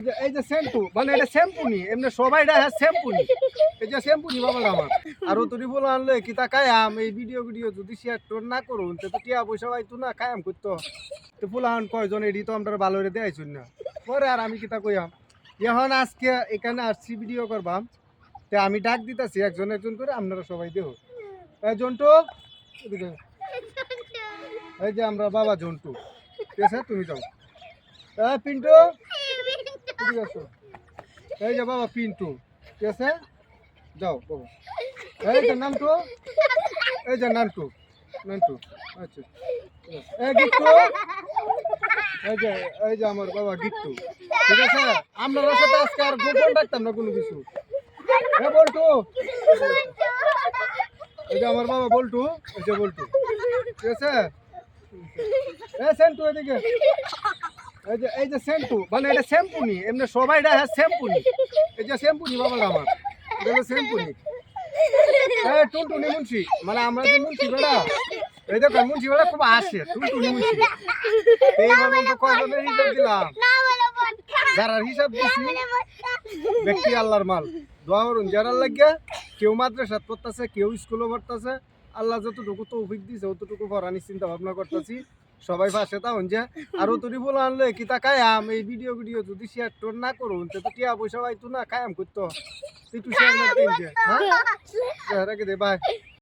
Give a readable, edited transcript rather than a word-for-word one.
এই যে শ্যাম্পু মানে এটা শ্যাম্পু নি এমনি সবাই এটা শ্যাম্পু নি এই যে শ্যাম্পু নি বাবা আমার আর তুই বলে আনলে কি তা কায়াম এই ভিডিও যদি শেয়ার টোর না করুন তো টিয়া পয়সা পাইতো না কায়াম করতো তো ফুলাহান কয়জন এডি তো আমরা ভালো রে দেয়াইছুন না পরে আর আমি কিতা কইয়াম এখন আজকে এখানে আসছি ভিডিও করবাম তে আমি ডাক দিতেছি একজন একজন করে আপনারা সবাই দেহ এই জন্টু এদিকে এই যে আমরা বাবা জন্টু ঠিক আছে তুমি যাও পিন্টু এদিকে আসো এই যে বাবা পিন্টু ঠিক আছে যাও বাবা এই যে নামটু এই যে নান্টু নান্টু আচ্ছা এই গিট্টু এই যে আমার বাবা গিট্টু ঠিক আছে আপনার সাথে আজকে আর গোপন রাখতাম না কোনো কিছু বল্টু এই যে আমার বাবা বল্টু এই যে বল্টু ঠিক আছে সেন্টু এদিকে এই যে শ্যাম্পু মানে এটা শ্যাম্পু নি এমনি সবাই এটা শ্যাম্পু নি এই যে শ্যাম্পু নি বাবা আমার এটা শ্যাম্পু নি টুনটুনি মুন্সি মানে আমরা যে মুন্সি বেড়া এই দেখো মুন্সি বেড়া খুব আসে টুনটুনি মুন্সি এইভাবে তো কয়জনের হিসাব দিলাম যারা হিসাব দিছি ব্যক্তি আল্লাহর মাল দোয়া করুন যারা লাগিয়া কেউ মাদ্রাসাত পড়তেছে কেউ স্কুলে পড়তেছে আল্লাহ যতটুকু তৌফিক দিছে অতটুকু পড়ানি চিন্তা ভাবনা করতেছি সবাই পাশে তাহন যে আর তুই বলে আনলে কি তা কায়াম এই ভিডিও যদি শেয়ার টোর না করুন তো টিয়া পয়সা পাইতো না কায়াম করতো তুই শেয়ার না দিন যে হ্যাঁ রেখে দে বাই।